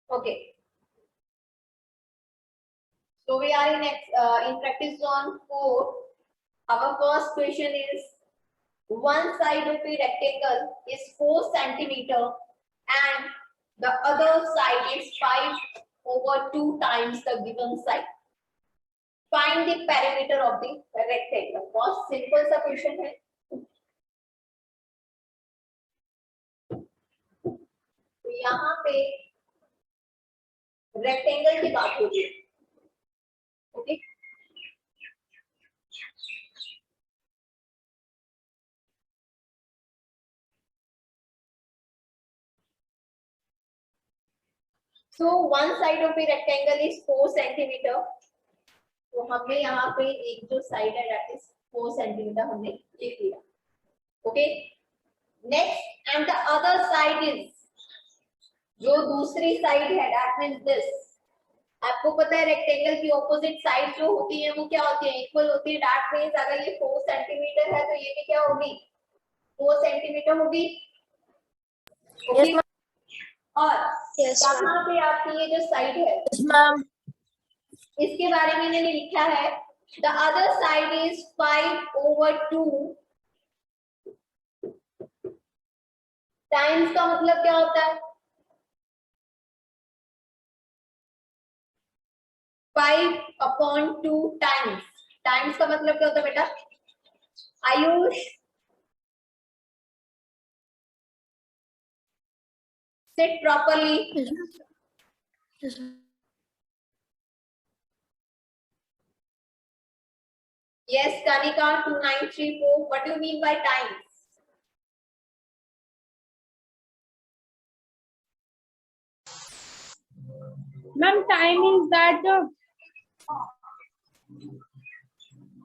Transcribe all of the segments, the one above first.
Okay. So we are in practice zone 4. Our first question is, one side of a rectangle is 4 centimeter and the other side is 5/2 times the given side. Find the perimeter of the rectangle. बहुत simple सा question है. तो यहाँ पे rectangle की बात होगी. Okay. So one side of a rectangle is 4 centimeter. तो हमने यहाँ पे एक जो साइड है that is 4 centimeter हमने लिख लिया. Okay. Next and the other side is, जो दूसरी साइड है that means this. आपको पता है रेक्टेंगल की ऑपोजिट साइड जो होती है वो क्या होती है, इक्वल होती है. that means अगर ये 4 सेंटीमीटर है तो ये भी क्या होगी, 4 सेंटीमीटर होगी. ओके. और यहाँ पे आपकी ये जो साइड है इसके बारे में मैंने लिखा है the other side is 5/2 times का मतलब क्या होता है, 5/2 टाइम्स. टाइम्स का मतलब क्या होता है बेटा? Ayush, sit properly. Yes, Kanika 2934. What do you mean by times? Ma'am, time is that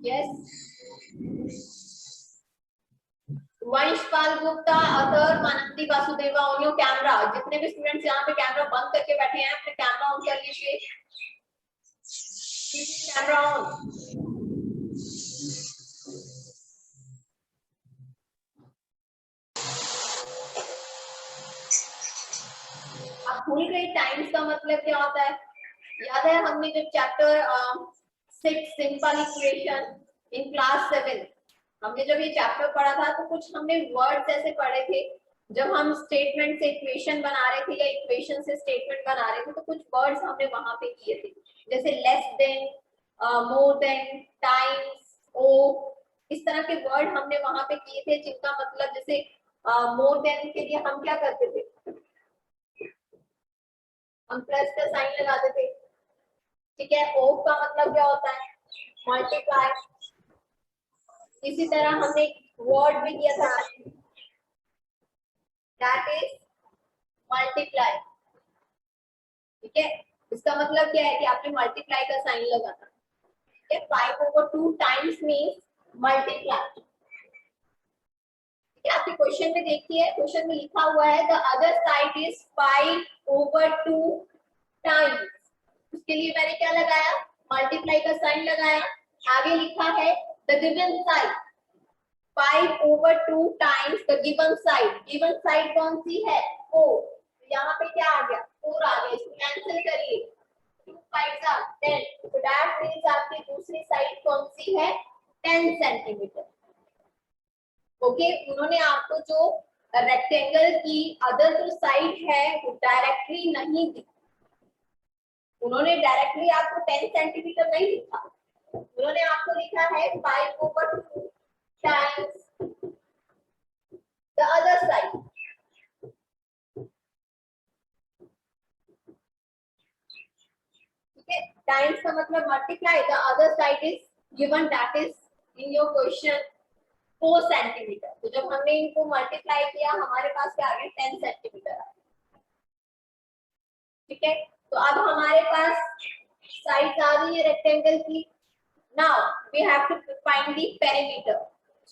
Yes. Vanshpal Gupta, Atar, Mananti Vasudeva, on your camera. जितने भी स्टूडेंट्स यहाँ पे कैमरा बंद करके बैठे हैं अपने कैमरा ऑन कर लीजिए. Camera on. आप भूल गए टाइम्स का मतलब क्या होता है? याद है हमने जब chapter 6 simple equation in class 7 हमने जब ये चैप्टर पढ़ा था तो कुछ हमने वर्ड्स ऐसे पढ़े थे. जब हम स्टेटमेंट से इक्वेशन बना रहे थे या इक्वेशन से स्टेटमेंट बना रहे थे तो कुछ वर्ड्स हमने वहां पे किए थे, जैसे less than, more than, times, ओ. इस तरह के वर्ड हमने वहां पे किए थे जिनका मतलब, जैसे मोर देन के लिए हम क्या करते थे, हम प्लस का साइन लगाते थे. ठीक है. ओ का मतलब क्या होता है, मल्टीप्लाई. इसी तरह हमने वर्ड भी किया था दैट इज मल्टीप्लाई. ठीक है. इसका मतलब क्या है कि आपने मल्टीप्लाई का साइन लगाना. ठीक है. 5/2 टाइम्स मींस मल्टीप्लाई. ठीक है. आपके क्वेश्चन में देखिए, क्वेश्चन में लिखा हुआ है the other side is 5/2 times. उसके लिए मैंने क्या लगाया, मल्टीप्लाई का साइन लगाया. आगे लिखा है the given side 5/2 times the given side. Given side कौन सी है, 4. यहाँ पे क्या आ गया, 4 आ गया. इसको कैंसिल करिए. 2 5 are 10. तो दैट मींस आपकी दूसरी साइड कौन सी है, 10 सेंटीमीटर. ओके. उन्होंने आपको जो रेक्टेंगल की अदर जो साइड है वो डायरेक्टली नहीं दी. उन्होंने डायरेक्टली आपको 10 सेंटीमीटर नहीं लिखा. उन्होंने आपको लिखा है 5/2 टाइम्स द अदर साइड. ठीक है. टाइम्स का मतलब multiply. The other side is given that is in your question 4 centimetre. तो जब हमने इनको मल्टीप्लाई किया हमारे पास क्या आ गया, 10 सेंटीमीटर आ गया. ठीक है. तो अब हमारे पास साइड आ रही है रेक्टेंगल की. Now we have to find the perimeter.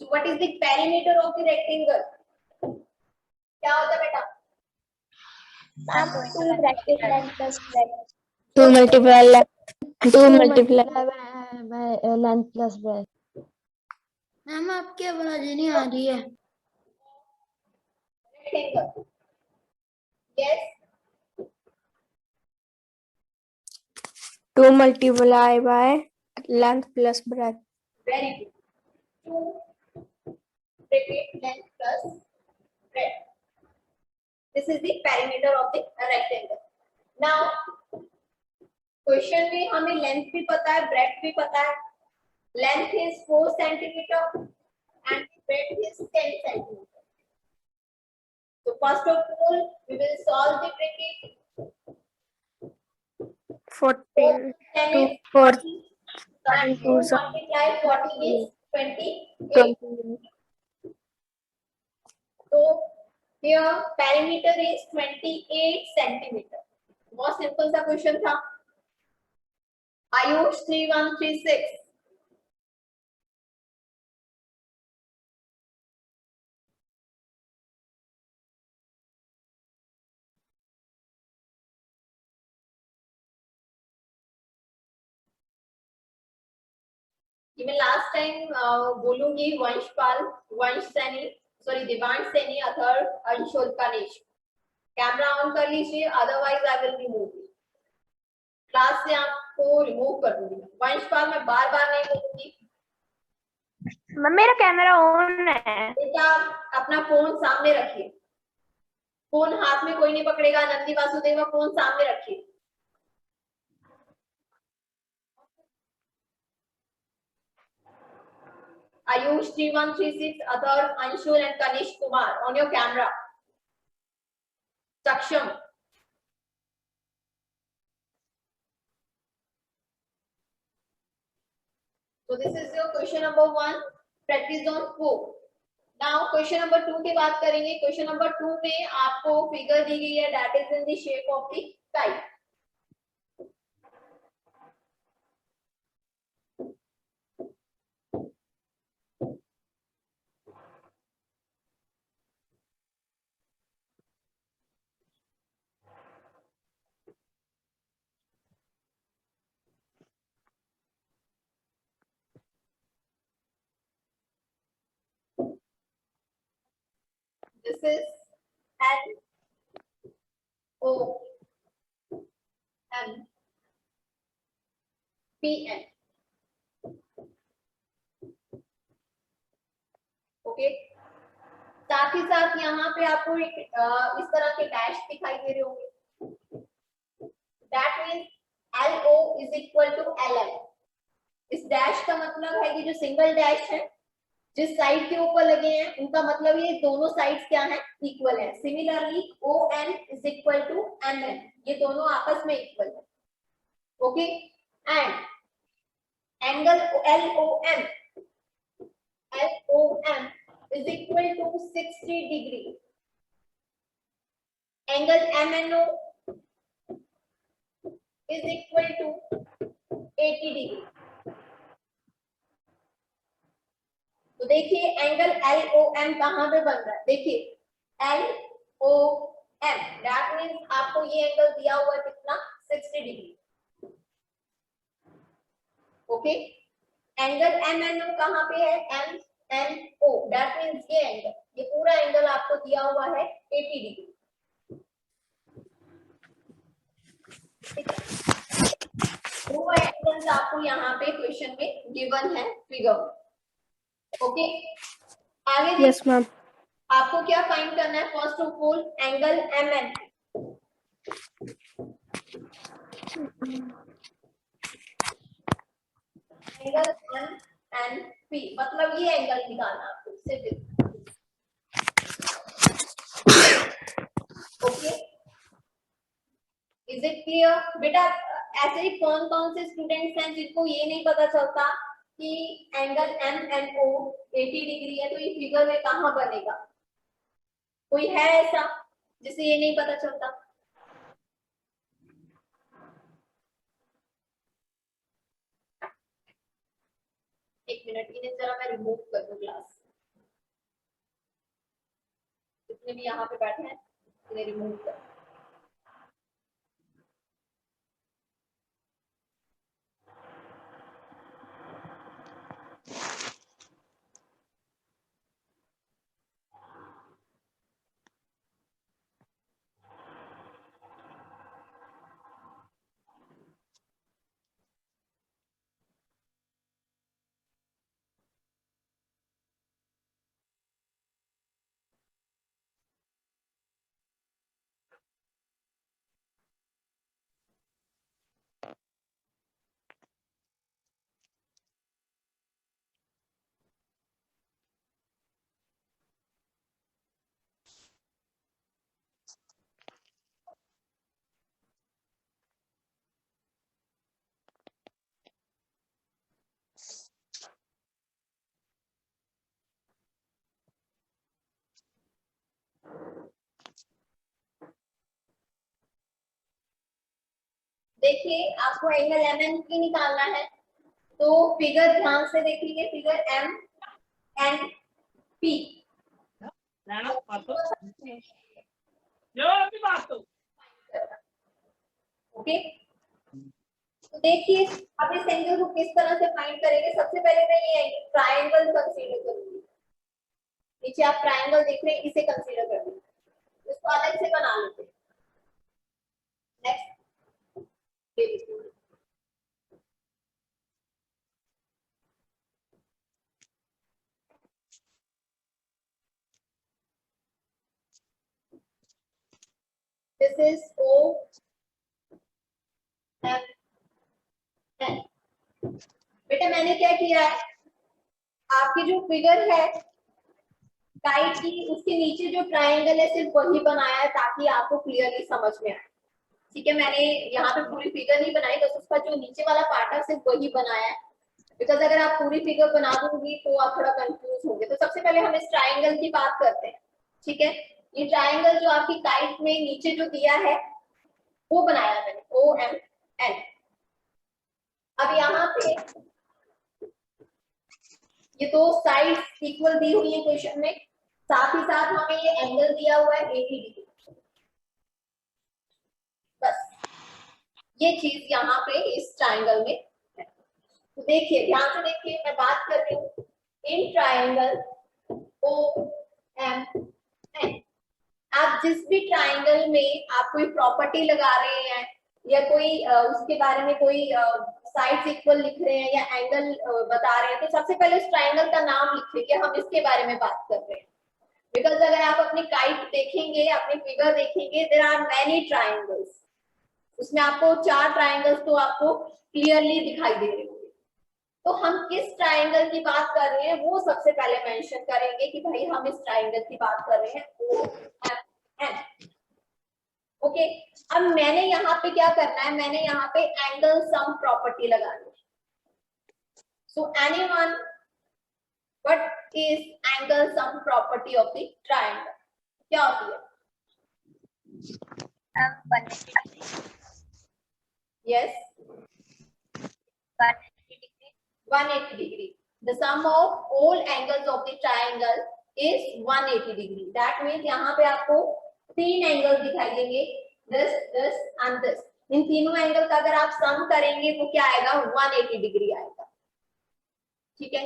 So what is the perimeter of the rectangle? क्या होता है बेटा? 2 bracket length plus breadth. 2 multiply length plus breadth. Ma'am आपकी आवाज नहीं आ रही है. Rectangle. Yes. 2 multiply by length plus breadth. Very good. 2 bracket length plus breadth. This is the perimeter of the rectangle. Now question में हमें length भी पता है, ब्रेथ भी पता है. Length is 4 centimetre and breadth is 10 centimetre. So first of all, we will solve the bracket. 14 10 to is 4 and 2 multiply 40 is 28. 20. So here perimeter is 28 centimeter. बहुत simple सा क्वेश्चन था. आयुष 3136. ये मैं लास्ट टाइम बोलूंगी. Vanshpal, Vansh Saini, sorry Divansh Saini, Athar, Anshul, Kanishk. Camera on कर लीजिए, otherwise I will remove you. Class से आपको रिमूव कर दूंगी. वंशपाल मैं बार बार नहीं बोलूंगी. मेरा कैमरा ऑन है. बेटा अपना फोन सामने रखिए. फोन हाथ में कोई नहीं पकड़ेगा. नंदी वासुदेवा फोन सामने रखिए. Ayush 3136, Adar, Anshul and Kanish Kumar on your camera. Saksham. So this is your question number 1. Practice on 4. Now question number 2 की बात करेंगे. Question number 2 में आपको फिगर दी गई है, that is in the shape of the kite. This is N O M P N. Okay. साथ ही साथ यहाँ पे आपको एक इस तरह के डैश दिखाई दे रहे होंगे. That means LO is equal to LM. इस डैश का मतलब है कि जो सिंगल डैश है जिस साइड के ऊपर लगे हैं उनका मतलब ये दोनों साइड्स क्या है, इक्वल है. Similarly ON is equal to MN. ये दोनों आपस में इक्वल है. Okay. And angle LOM is equal to 60 degree. Angle MNO is equal to 80 degree. तो देखिए एंगल LOM कहां पे बन रहा है. देखिए LOM, that means आपको ये एंगल दिया हुआ है कितना, 60 डिग्री. ओके. एंगल MNO कहां पे है, MNO, that means ये एंगल, ये पूरा एंगल आपको दिया हुआ है 80 डिग्री. दो एंगल्स आपको यहाँ पे क्वेश्चन में गिवन है फिगर. ओके. आगे यस मैम. आपको क्या फाइंड करना है. First of all angle MN. Angle MNP मतलब ये एंगल निकालना आपको सिर्फ. ओके. इज इट क्लियर बेटा. ऐसे ही कौन कौन से स्टूडेंट्स हैं जिनको ये नहीं पता चलता कि एंगल MNO 80 डिग्री है तो ये फिगर में कहां बनेगा. कोई है ऐसा जिसे ये नहीं पता चलता. एक मिनट, इन्हें जरा मैं रिमूव कर दूं क्लास. जितने भी यहाँ पे बैठे हैं इन्हें रिमूव कर. देखिए आपको एंगल एम की निकालना है, तो फिगर ध्यान से देखिए, figure M and P. Okay, तो देखिए आप इस एंगल को किस तरह से फाइंड करेंगे। सबसे पहले मैं ये ट्रायंगल कंसीडर करूंगी। नीचे आप ट्रायंगल देख रहे हैं, इसे कंसीडर कर लीजिए, इसको अलग से बना लेते हैं। Next this is O M N। बेटा मैंने क्या किया है, आपकी जो फिगर है काइट की, उसके नीचे जो ट्रायंगल है सिर्फ वही बनाया है ताकि आपको क्लियरली समझ में आए। ठीक है, मैंने यहाँ पे पूरी फिगर नहीं बनाई, बस उसका जो नीचे वाला पार्ट है सिर्फ वही बनाया है। बिकॉज अगर आप पूरी फिगर बना दूंगी तो आप थोड़ा कंफ्यूज होंगे। तो सबसे पहले हम इस ट्रायंगल की बात करते हैं। ठीक है, ये ट्रायंगल जो आपकी काइट में नीचे जो दिया है वो बनाया मैंने, OMN। अब यहाँ पे ये दो साइड्स इक्वल दी हुई है क्वेश्चन में, साथ ही साथ हमें ये एंगल दिया हुआ है 80 डिग्री। बस ये चीज यहाँ पे इस ट्रायंगल में है। तो देखिए ध्यान से देखिए, मैं बात कर रही हूँ इन ट्रायंगल OMN। आप जिस भी ट्रायंगल में आप कोई प्रॉपर्टी लगा रहे हैं या कोई उसके बारे में कोई साइड्स इक्वल लिख रहे हैं या एंगल बता रहे हैं, तो सबसे पहले उस ट्रायंगल का नाम लिखिए कि हम इसके बारे में बात कर रहे हैं। बिकॉज अगर आप अपनी काइट देखेंगे, अपनी फिगर देखेंगे, देयर आर मैनी ट्रायंगल्स, उसमें आपको 4 ट्रायंगल्स तो आपको क्लियरली दिखाई दे रहे होंगे। तो हम किस ट्रायंगल की बात कर रहे हैं वो सबसे पहले मेंशन करेंगे कि भाई हम इस ट्रायंगल की बात कर रहे हैं OMN। ओके, अब मैंने यहाँ पे क्या करना है, मैंने यहाँ पे एंगल सम प्रॉपर्टी लगानी है। So anyone what is angle sum property of the triangle, क्या होती है? Yes, 180 degree. The sum of all angles of the triangle is 180 degree. That means यहाँ पे आपको 3 एंगल दिखाई देंगे, this, this and this। इन तीनों एंगल का अगर आप सम करेंगे तो क्या आएगा, 180 डिग्री आएगा। ठीक है,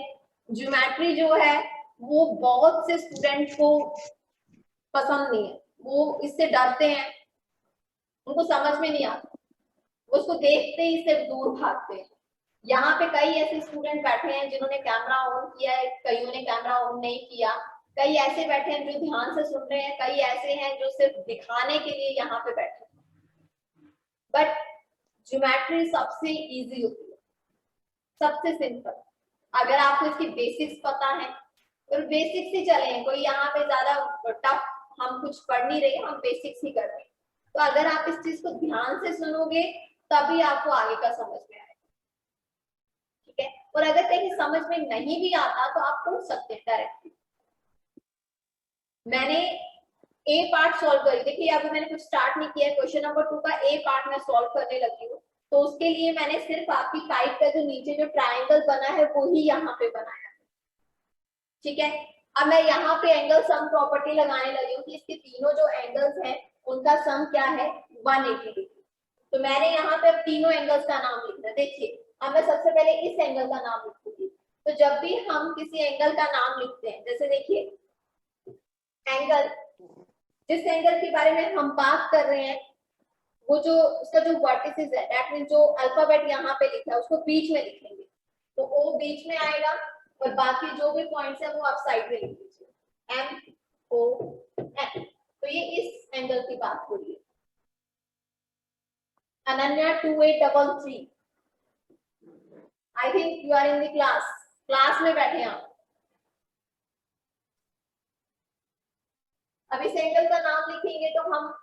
ज्योमेट्री जो है वो बहुत से स्टूडेंट को पसंद नहीं है, वो इससे डरते हैं, उनको समझ में नहीं आता, वो उसको देखते ही इससे दूर भागते हैं। यहाँ पे कई ऐसे स्टूडेंट बैठे हैं जिन्होंने कैमरा ऑन किया है, कईयों ने कैमरा ऑन नहीं किया, कई ऐसे बैठे हैं जो ध्यान से सुन रहे हैं, कई ऐसे हैं जो सिर्फ दिखाने के लिए यहाँ पे बैठे हैं। बट ज्योमेट्री सबसे इजी होती है, सबसे सिंपल। अगर आपको इसकी बेसिक्स पता है तो बेसिक्स ही चले, कोई यहाँ पे ज्यादा टफ हम कुछ पढ़ नहीं रहे, हम बेसिक्स ही कर रहे हैं। तो अगर आप इस चीज को ध्यान से सुनोगे तभी आपको आगे का समझ में आएगा। ठीक है, और अगर कहीं समझ में नहीं भी आता तो आप पूछ सकते हैं डायरेक्टली। मैंने ए पार्ट सॉल्व करी, देखिए अभी मैंने कुछ स्टार्ट नहीं किया है, क्वेश्चन नंबर 2 का ए पार्ट मैं सॉल्व करने लगी हूँ। तो उसके लिए मैंने सिर्फ आपकी काइट का जो नीचे जो ट्रायंगल बना है वो ही यहाँ पे बनाया। ठीक है, अब मैं यहाँ पे एंगल सम प्रॉपर्टी लगाने लगी हूँ कि इसके तीनों जो एंगल्स हैं उनका सम क्या है, 180 डिग्री। तो मैंने यहाँ पे अब तीनों एंगल्स का नाम लिखना है। देखिए अब मैं सबसे पहले इस एंगल का नाम लिखूंगी। तो जब भी हम किसी एंगल का नाम लिखते हैं, जैसे देखिए एंगल, जिस एंगल के बारे में हम बात कर रहे हैं वो जो उसका जो वर्टिसेस है, दैट मींस जो अल्फाबेट यहाँ पे लिखा है उसको बीच में लिखेंगे, तो O बीच में आएगा और बाकी जो भी पॉइंट्स है वो आप साइड में लिख लीजिए, MON। तो ये इस एंगल की बात हो रही है। Ananya 2833, I think you are in the class में बैठे हैं आप। अब इस एंगल का नाम लिखेंगे तो हम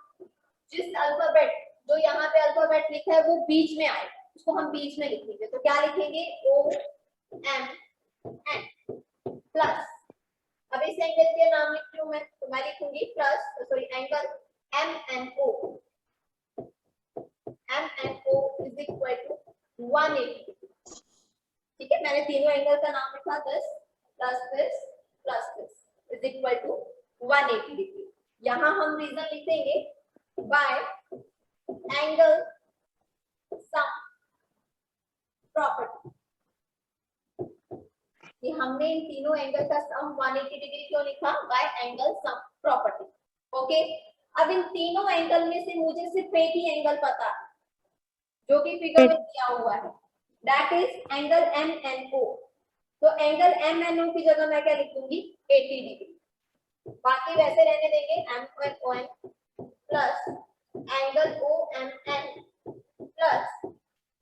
जिस अल्फाबेट, जो यहाँ पे अल्फाबेट लिखा है वो बीच में आए, उसको हम बीच में लिखेंगे। तो क्या लिखेंगे, OMN प्लस। अब इस एंगल के नाम लिख रही हूँ मैं, तो मैं लिखूंगी plus, sorry angle MNO MNO is equal to 180 degree. ठीक है, मैंने तीनों एंगल का नाम लिखा, this plus this is equal to 180 degree. यहाँ हम रीजन लिखेंगे बाय एंगल सम प्रॉपर्टी, कि हमने इन तीनों एंगल का सम 180 डिग्री क्यों लिखा, bye angle sum property. Okay, अब इन तीनों एंगल में से मुझे सिर्फ एक ही एंगल पता है जो कि फिगर में दिया हुआ है, दैट इज एंगल MNO। तो एंगल MNO की जगह मैं क्या लिखूंगी, 80 डिग्री। बाकी वैसे रहने देंगे, MON plus angle OMN plus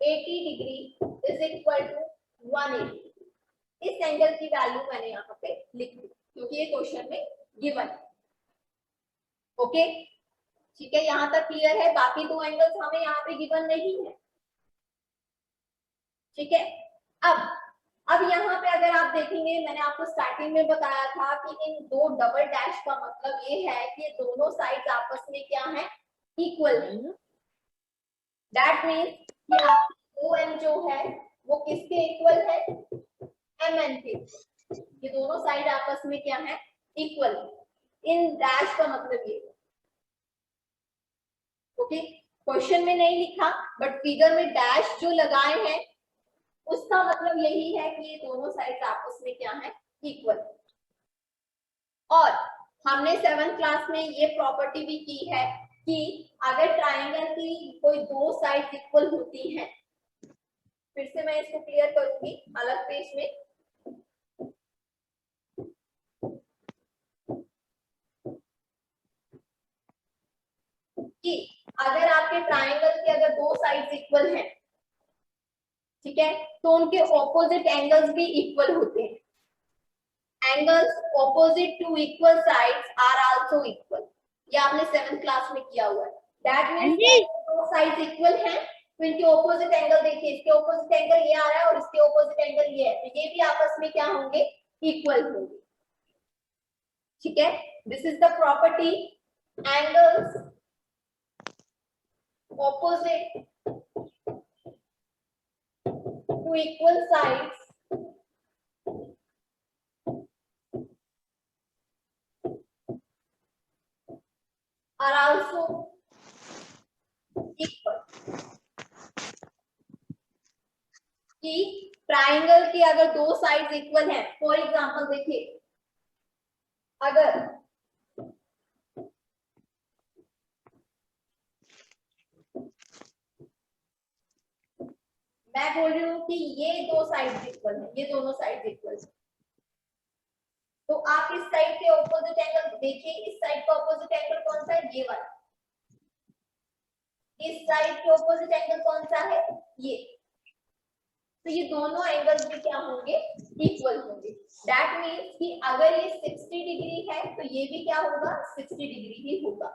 80 degree is equal to 180। इस एंगल की वैल्यू मैंने यहाँ पे लिख दी क्योंकि ये क्वेश्चन में गिवन है। ओके, ठीक है, यहाँ तक क्लियर है। बाकी दो एंगल्स हमें यहाँ पे गिवन नहीं है। ठीक है, अब यहाँ पे अगर आप देखेंगे, मैंने आपको स्टार्टिंग में बताया था कि इन दो डबल डैश का मतलब ये है कि दोनों साइड्स आपस में क्या है, इक्वल है। दैट मीन्स कि आपकी ON जो है वो किसके इक्वल है, MN के। ये दोनों साइड आपस में क्या है, इक्वल। इन डैश का मतलब ये। ओके, क्वेश्चन में नहीं लिखा बट फिगर में डैश जो लगाए हैं उसका मतलब यही है कि ये दोनों साइड आपस में क्या है, इक्वल। और हमने 7th क्लास में ये प्रॉपर्टी भी की है कि अगर ट्रायंगल की कोई दो साइड इक्वल होती हैं, फिर से मैं इसको क्लियर करूंगी अलग पेज में, कि अगर आपके ट्रायंगल के अगर दो साइड्स इक्वल हैं, ठीक है, तो उनके ऑपोजिट एंगल्स भी इक्वल होते हैं। Angles opposite to equal sides are also equal. ये आपने 7th क्लास में किया हुआ है। दैट मींस दो साइड्स इक्वल हैं तो इनके ऑपोजिट एंगल देखिए, इसके ऑपोजिट एंगल ये आ रहा है और इसके ऑपोजिट एंगल ये है, तो ये भी आपस में क्या होंगे, इक्वल होंगे। ठीक है, this is the property angles opposite to equal sides are also equal। कि ट्राइंगल की अगर दो साइड्स इक्वल हैं, फॉर एग्जांपल देखिए, अगर मैं बोल रही हूँ कि ये दो साइड इक्वल है, ये दोनों साइड इक्वल है, तो आप इस साइड के ऑपोजिट एंगल देखिए, इस साइड का ऑपोजिट एंगल कौन सा है, ये वाला। इस साइड के ऑपोजिट एंगल कौन सा है, ये। तो ये दोनों एंगल्स भी क्या होंगे, इक्वल होंगे। दैट मींस कि अगर ये 60 डिग्री है तो ये भी क्या होगा, 60 डिग्री ही होगा।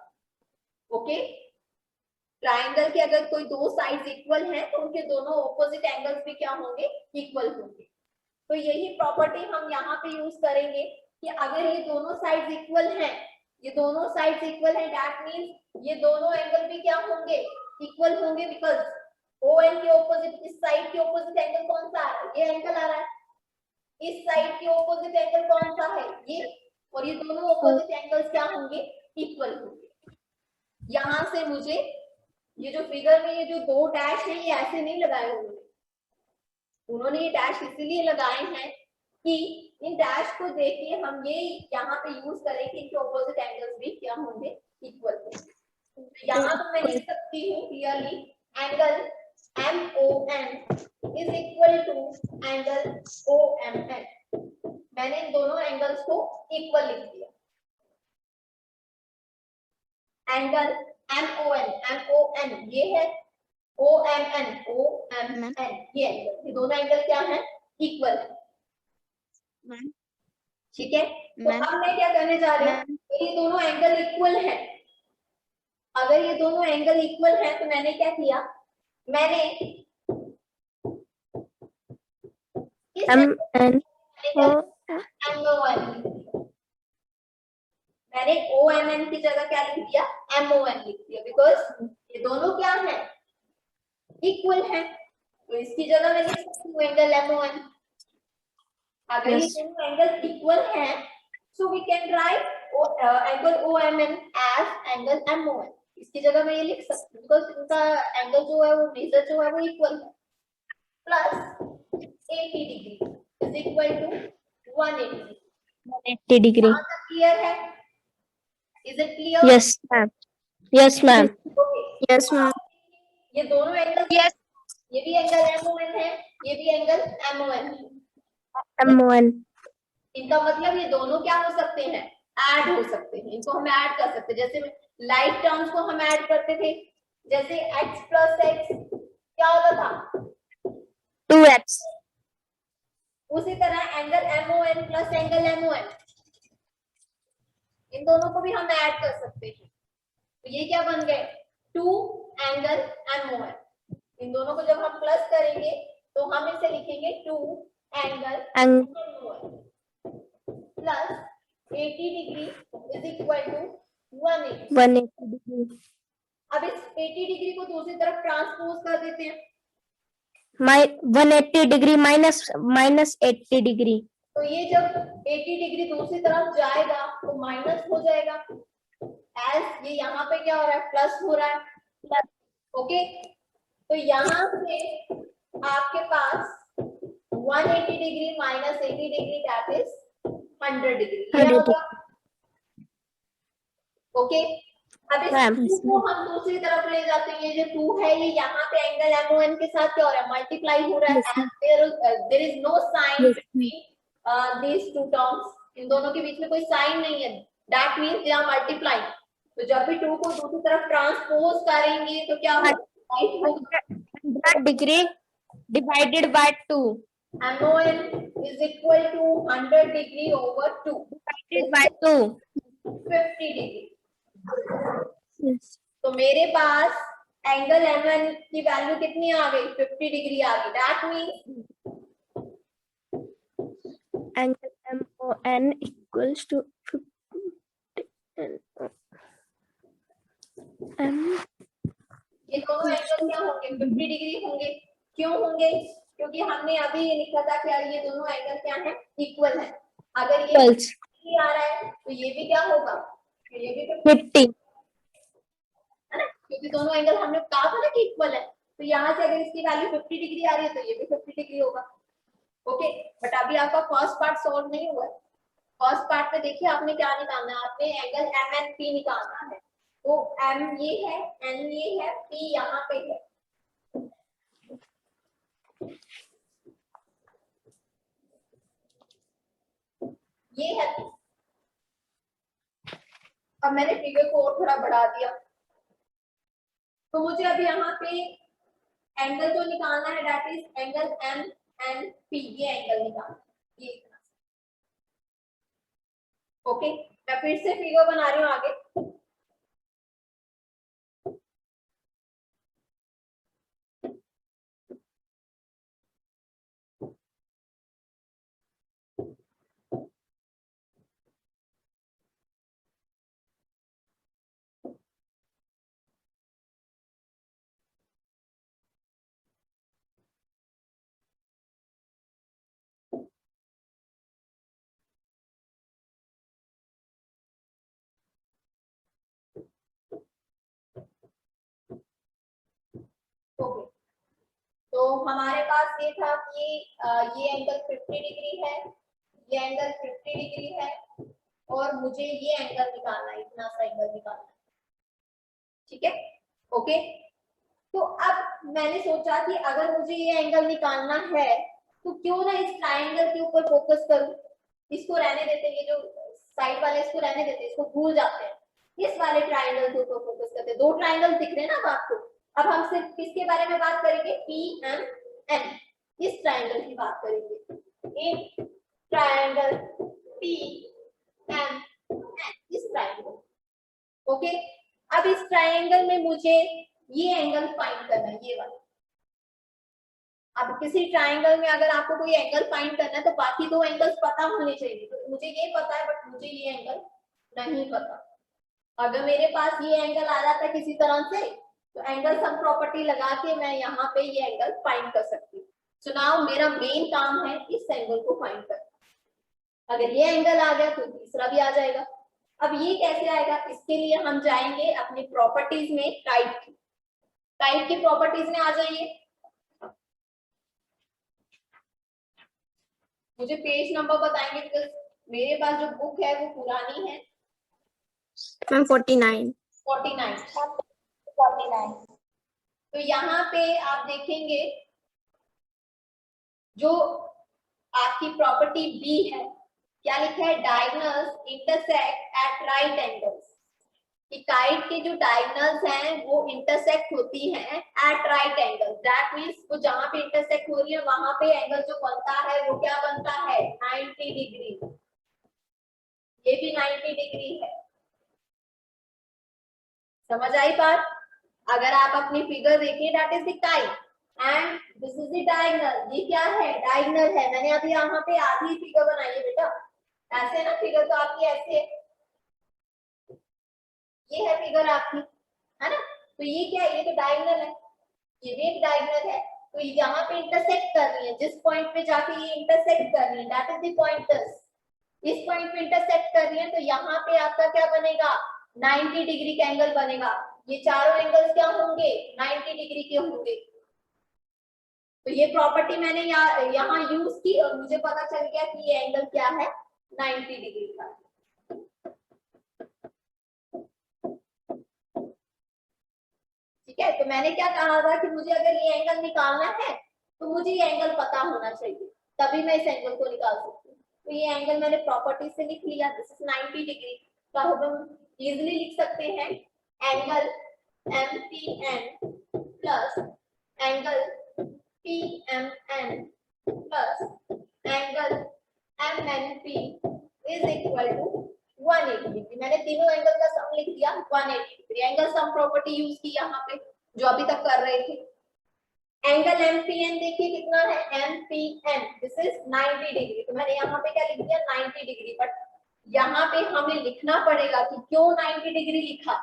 ओके, ट्रायंगल के अगर कोई दो साइड्स इक्वल हैं तो उनके दोनों ऑपोजिट एंगल्स भी क्या होंगे, इक्वल होंगे। तो यही प्रॉपर्टी हम यहाँ पे यूज करेंगे कि अगर ये दोनों साइड्स इक्वल हैं, ये दोनों साइड्स इक्वल हैं, दैट मींस ये दोनों एंगल भी क्या होंगे, इक्वल होंगे। बिकॉज ON के ऑपोजिट, इस साइड के ऑपोजिट एंगल कौन सा है, ये एंगल आ रहा है। इस साइड के ऑपोजिट एंगल कौन सा है, ये। और ये दोनों ऑपोजिट एंगल्स क्या होंगे, इक्वल होंगे। यहाँ से मुझे ये जो फिगर में ये जो दो डैश है ये ऐसे नहीं लगाए उन्होंने ये डैश इसीलिए लगाए हैं कि इन डैश को देख के हम ये यहाँ पे यूज करें कि इनके ऑपोजिट एंगल्स भी क्या होंगे, इक्वल होंगे। तो यहाँ तो मैं लिख सकती हूँ clearly angle MON is equal to angle OMN। मैंने इन दोनों एंगल्स को इक्वल लिख दिया। एंगल MON ये है, OMN ये एंगल, ये दोनों एंगल क्या है, इक्वल है। ठीक है, तो अब मैं क्या करने जा रही हूँ, ये दोनों एंगल इक्वल है। अगर ये दोनों एंगल इक्वल है तो मैंने क्या किया, मैंने मैंने OMN की जगह क्या लिख दिया, MON लिख दिया। बिकॉज ये दोनों क्या है, इक्वल है, तो इसकी जगह मैं लिख सकती हूँ एंगल MON। अगर ये Yes. दोनों एंगल इक्वल हैं, so we can write angle OMN as angle MON। इसकी जगह मैं ये लिख सकती हूँ बिकॉज इनका एंगल जो है वो मेजर जो है वो इक्वल है। Plus 80 degree is equal to 180। 180 degree. यहाँ तक क्लियर है? Is it clear? Yes, ma'am. Yes, ma'am. Yes, ma'am. ये दोनों एंगल, Yes. ये भी एंगल MON है, ये भी एंगल MON है। MON. इनका मतलब ये दोनों क्या हो सकते हैं, ऐड हो सकते हैं, इनको हम ऐड कर सकते हैं। जैसे लाइक टर्म्स को हम ऐड करते थे, जैसे x प्लस एक्स क्या होता था, 2x. उसी तरह angle MON plus angle MON, इन दोनों को भी हम ऐड कर सकते हैं। तो ये क्या बन गए, 2 एंगल MON। इन दोनों को जब हम प्लस करेंगे तो हम इसे लिखेंगे 2 angle And MON plus 80 degree is equal to 180। 180 degree. अब इस 80 डिग्री को दूसरी तरफ ट्रांसपोज कर देते हैं, My 180 degree minus 80 degree. तो ये जब 80 डिग्री दूसरी तरफ जाएगा तो माइनस हो जाएगा, एज ये यहाँ पे क्या हो रहा है, प्लस हो रहा है। ओके, तो यहाँ से आपके पास 180 degree minus 80 degree that is 100 degree, क्या होगा? ओके, अब इस Ma'am. 2 को हम दूसरी तरफ ले जाते हैं। ये जो 2 है ये यहाँ पे एंगल MON के साथ क्या हो रहा है, मल्टीप्लाई हो रहा Yes, है। There is no sign Yes, between these two terms, इन दोनों के बीच में कोई साइन नहीं है, that means they are multiplying. तो जब भी 2 को दूसरी तरफ ट्रांसपोज करेंगे तो क्या होगा, राइट होगा, 100 degree divided by 2. MON is equal to 100 degree over 2, Divided by 2. 50 degree. Yes. तो मेरे पास एंगल MN की वैल्यू कितनी आ गई, 50 डिग्री आ गई। That means Angle MON equals to 50. ये दोनों एंगल क्या होंगे, 50 डिग्री होंगे। क्यों होंगे, क्योंकि हमने अभी ये लिखा था कि ये दोनों एंगल क्या है, इक्वल है। अगर ये Equals 50 आ रहा है तो ये भी क्या होगा, तो ये भी 50 50. है ना, क्योंकि दोनों एंगल हमने कहा था ना कि इक्वल है। तो यहाँ से अगर इसकी वैल्यू 50 डिग्री आ रही है तो ये भी 50 डिग्री होगा। ओके, बट अभी आपका फर्स्ट पार्ट सॉल्व नहीं हुआ है। फर्स्ट पार्ट में देखिए आपने क्या निकालना है, आपने एंगल MNP निकालना है। तो M ये है, N ये है, P यहाँ पे है। ये है, अब मैंने फिगर को और थोड़ा बढ़ा दिया। तो मुझे अब यहाँ पे एंगल जो निकालना है दैट इज एंगल MNP, ये एंगल निकालना है, ये इतना। ओके, मैं फिर से फिगर बना रही हूँ आगे। ओके, तो हमारे पास ये था कि ये एंगल 50 डिग्री है, ये एंगल 50 डिग्री है, और मुझे ये एंगल निकालना है, इतना सा एंगल निकालना है। ठीक है, ओके। तो अब मैंने सोचा कि अगर मुझे ये एंगल निकालना है तो क्यों ना इस ट्रायंगल के ऊपर फोकस करूं। इसको रहने देते, ये जो साइड वाले इसको रहने देते, इसको भूल जाते हैं, इस वाले ट्रायंगल के ऊपर फोकस करते हैं। 2 ट्रायंगल दिख रहे हैं ना अब आपको। अब हम सिर्फ किसके बारे में बात करेंगे, PMN, इस ट्रायंगल की बात करेंगे। एक ट्रायंगल PMN, इस ट्रायंगल। ओके, अब इस ट्रायंगल में मुझे ये एंगल फाइंड करना है, ये वाला। अब किसी ट्रायंगल में अगर आपको कोई एंगल फाइंड करना है तो बाकी 2 एंगल्स पता होने चाहिए। तो मुझे ये पता है बट मुझे ये एंगल नहीं पता। अगर मेरे पास ये एंगल आ जाता किसी तरह से तो एंगल सम प्रॉपर्टी लगा के मैं यहाँ पे ये एंगल फाइंड कर सकती हूँ। सो नाउ मेरा मेन काम है इस एंगल को फाइंड करना। अगर ये एंगल आ गया तो तीसरा भी आ जाएगा। अब ये कैसे आएगा, इसके लिए हम जाएंगे अपनी प्रॉपर्टीज में, टाइप की प्रॉपर्टीज में आ जाइए। मुझे पेज नंबर बताएंगे बिकॉज मेरे पास जो बुक है वो पुरानी है। मैम 49। 49। 49. तो यहाँ पे आप देखेंगे जो आपकी प्रॉपर्टी बी है, क्या लिखा है, diagonals intersect at right angles. कि काइट के जो डायगोनल्स हैं वो इंटरसेक्ट होती हैं at right angle. That means वो जहां पे इंटरसेक्ट हो रही है वहां पे एंगल जो बनता है वो क्या बनता है, 90 डिग्री। ये भी 90 डिग्री है। समझ आई बात? अगर आप अपनी फिगर देखिए, that is the kite and this is the diagonal. ये क्या है, डायगोनल है। मैंने अभी यहाँ पे आधी फिगर बनाई है बेटा, ऐसे ना फिगर तो आपकी ऐसे है। ये है फिगर आपकी, है ना। तो ये क्या है, ये तो डायगोनल है, ये भी एक डायगोनल है। तो यहाँ पे इंटरसेक्ट कर रही है, जिस पॉइंट पे जाके ये इंटरसेक्ट कर रही है दैट इज द पॉइंटर्स। इस पॉइंट पे इंटरसेक्ट कर रही है तो यहाँ पे आपका क्या बनेगा, 90 डिग्री का एंगल बनेगा। ये चारों एंगल्स क्या होंगे, 90 डिग्री के होंगे। तो ये प्रॉपर्टी मैंने यहाँ यूज की और मुझे पता चल गया कि ये एंगल क्या है, 90 डिग्री का। ठीक है, तो मैंने क्या कहा था कि मुझे अगर ये एंगल निकालना है तो मुझे ये एंगल पता होना चाहिए, तभी मैं इस एंगल को निकाल सकती हूँ। तो ये एंगल मैंने प्रॉपर्टी से लिख लिया, दिस इज 90 डिग्री। तो अब हम इजीली लिख सकते हैं angle MPN plus angle PMN plus angle MNP is equal to 180 degree. मैंने तीनों एंगल का सम लिख दिया 180 degree. Angle sum property use की यहाँ पे जो अभी तक कर रहे थे। एंगल MPN देखिए कितना है, MPN दिस इज 90 डिग्री। तो मैंने यहाँ पे क्या लिख दिया, 90 डिग्री। बट यहाँ पे हमें लिखना पड़ेगा कि क्यों 90 डिग्री लिखा,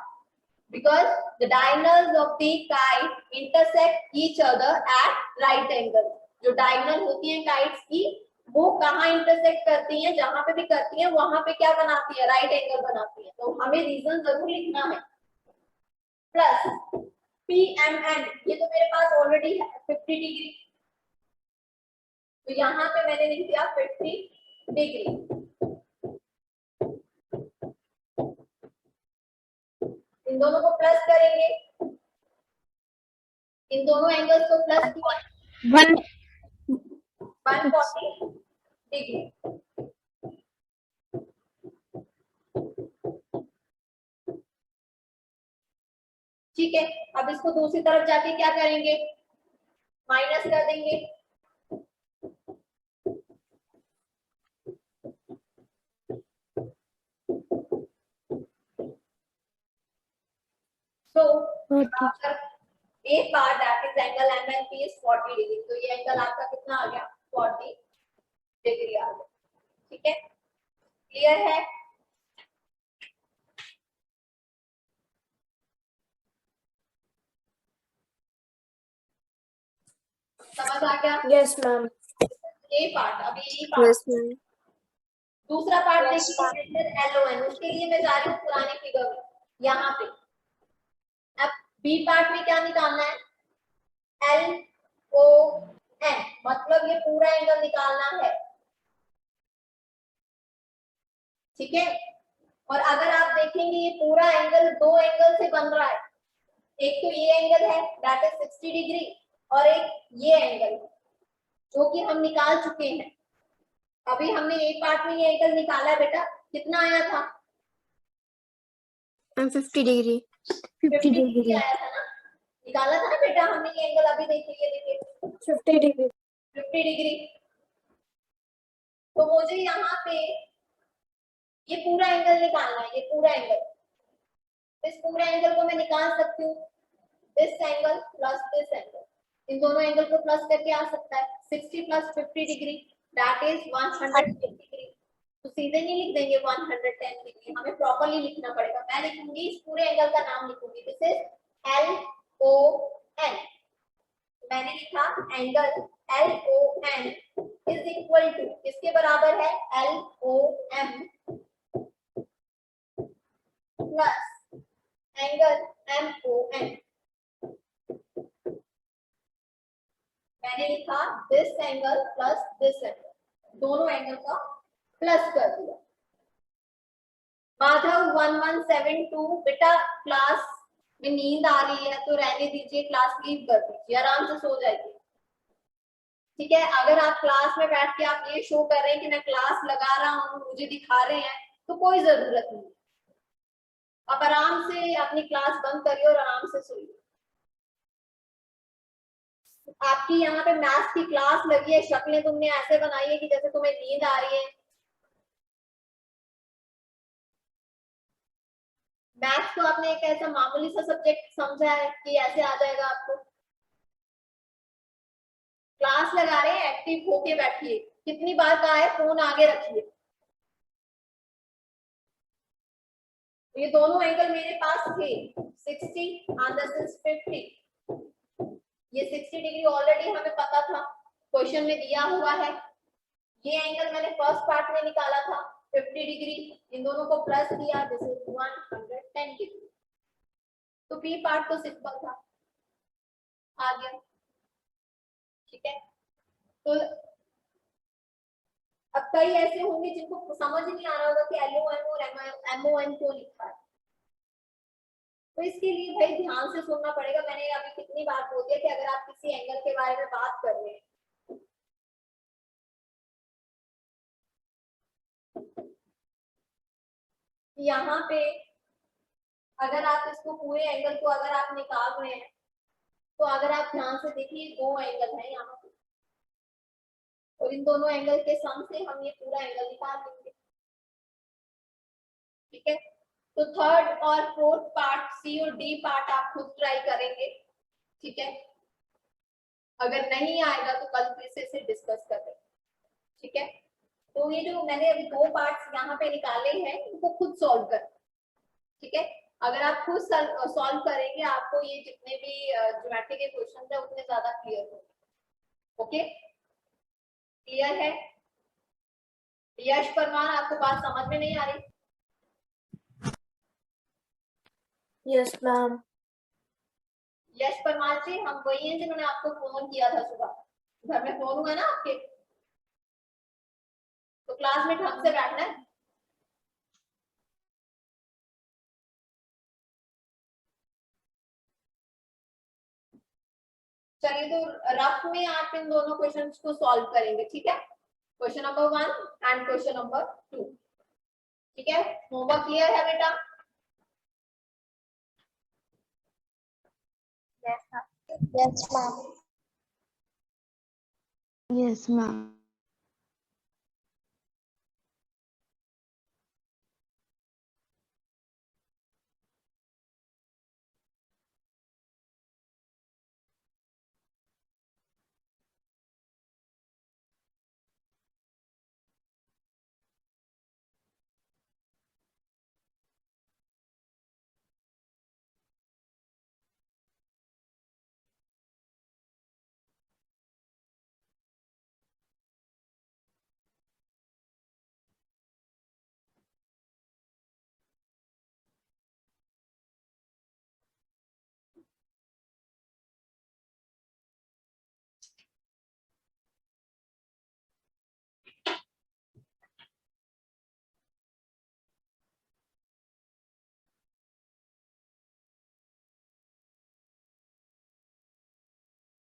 because the diagonals of the kite intersect each other at right angle. जो डायगोनल होती है काइट्स की वो कहाँ इंटरसेक्ट करती हैं, जहां पे भी करती हैं वहां पे क्या बनाती है, राइट एंगल बनाती है। तो हमें रीजन जरूर लिखना है। प्लस PMN, ये तो मेरे पास ऑलरेडी है 50 डिग्री, तो यहाँ पे मैंने लिख दिया 50 डिग्री। इन दोनों को प्लस करेंगे, इन दोनों एंगल्स को प्लस किया 140 डिग्री। ठीक है, अब इसको दूसरी तरफ जाके क्या करेंगे, माइनस कर देंगे। तो a part that is angle MNP is 40 degree. तो ये एंगल आपका कितना आ गया, 40 डिग्री आ गया। ठीक है, क्लियर है? समझ आ गया? Yes ma'am. ए पार्ट, अभी ए पार्ट। Yes ma'am. दूसरा पार्ट देखिए, सेंटर LON। उसके लिए मैं जा रही हूँ पुराने फिगर में, यहाँ पे। अब बी पार्ट में क्या निकालना है, LON, मतलब ये पूरा एंगल निकालना है। ठीक है, और अगर आप देखेंगे ये पूरा एंगल दो एंगल से बन रहा है। एक तो ये एंगल है दैट इज 60 डिग्री और एक ये एंगल जो कि हम निकाल चुके हैं। अभी हमने एक पार्ट में ये एंगल निकाला है बेटा, कितना आया था, 50 डिग्री। 50 डिग्री आया था ना, निकाला था ना बेटा हमने ये एंगल। अभी देखिए 50 डिग्री। 50 डिग्री। तो मुझे यहाँ पे ये पूरा एंगल निकालना है, ये पूरा एंगल। इस पूरे एंगल को मैं निकाल सकती हूँ, this angle plus this angle. इन दोनों एंगल को प्लस करके आ सकता है 60 plus 50 degree that is 110 degree. तो सीधे नहीं लिख देंगे 110 डिग्री, हमें प्रॉपर्ली लिखना पड़ेगा। मैं लिखूंगी इस पूरे एंगल का नाम लिखूंगी, दिस इज LON, मैंने लिखा angle LON is equal to किसके बराबर है, LOM प्लस एंगल MON। मैंने लिखा this angle plus this angle, दोनों एंगल का प्लस कर दिया। माधव 1172, बेटा क्लास में नींद आ रही है तो रहने दीजिए, क्लास लीव कर दीजिए, आराम से सो जाइए। ठीक है, अगर आप क्लास में बैठ के आप ये शो कर रहे हैं कि मैं क्लास लगा रहा हूँ, मुझे दिखा रहे हैं, तो कोई जरूरत नहीं। आप आराम से अपनी क्लास बंद करिए और आराम से सोइए। आपकी यहाँ पे मैथ्स की क्लास लगी है, शक्लें तुमने ऐसे बनाई है कि जैसे तुम्हें नींद आ रही है। मैथ्स तो आपने एक ऐसा मामूली सा सब्जेक्ट समझा है कि ऐसे आ जाएगा आपको। क्लास लगा रहे हैं, एक्टिव होके बैठिए। कितनी बार कहा है फोन आगे रखिए। ये दोनों एंगल मेरे पास थे, 60 and this is 50। ये 60 डिग्री ऑलरेडी हमें पता था, क्वेश्चन में दिया हुआ है। ये एंगल मैंने फर्स्ट पार्ट में निकाला था 50 डिग्री, इन दोनों को प्लस किया, दिस इज 110 डिग्री। तो पी पार्ट तो सिंपल था, आ गया। ठीक है, तो अब कई ऐसे होंगे जिनको समझ नहीं आ रहा होगा कि LOM और MON क्यों लिखा है, तो इसके लिए भाई ध्यान से सुनना पड़ेगा। मैंने अभी कितनी बार बोल दिया कि अगर आप किसी एंगल के बारे में बात कर रहे हैं, यहाँ पे अगर आप इसको पूरे एंगल को अगर आप निकाल रहे हैं, तो अगर आप ध्यान से देखिए दो एंगल है यहाँ पे, और इन दोनों एंगल के सम से हम ये पूरा एंगल निकाल देंगे। ठीक है, तो थर्ड और फोर्थ पार्ट, सी और डी पार्ट आप खुद ट्राई करेंगे। ठीक है, अगर नहीं आएगा तो कल फिर से इसे डिस्कस करेंगे। ठीक है, तो ये जो मैंने अभी दो पार्ट्स यहाँ पे निकाले हैं, इनको खुद सॉल्व कर। ठीक है, अगर आप खुद सॉल्व करेंगे, आपको ये जितने भी ज्योमेट्री के क्वेश्चन है उतने ज्यादा क्लियर होंगे। ओके, क्लियर है? यश परमार, आपको बात समझ में नहीं आ रही? Yes ma'am. यश परमार जी, हम वही हैं जिन्होंने आपको फोन किया था सुबह। घर में फोन हुआ ना आपके, तो क्लास में ढंग से बैठना है। चलिए, तो रफ में आप इन दोनों क्वेश्चंस को सॉल्व करेंगे। ठीक है, question number 1 and question number 2। ठीक है, होमवर्क क्लियर है बेटा? Yes, ma'am. Yes ma'am.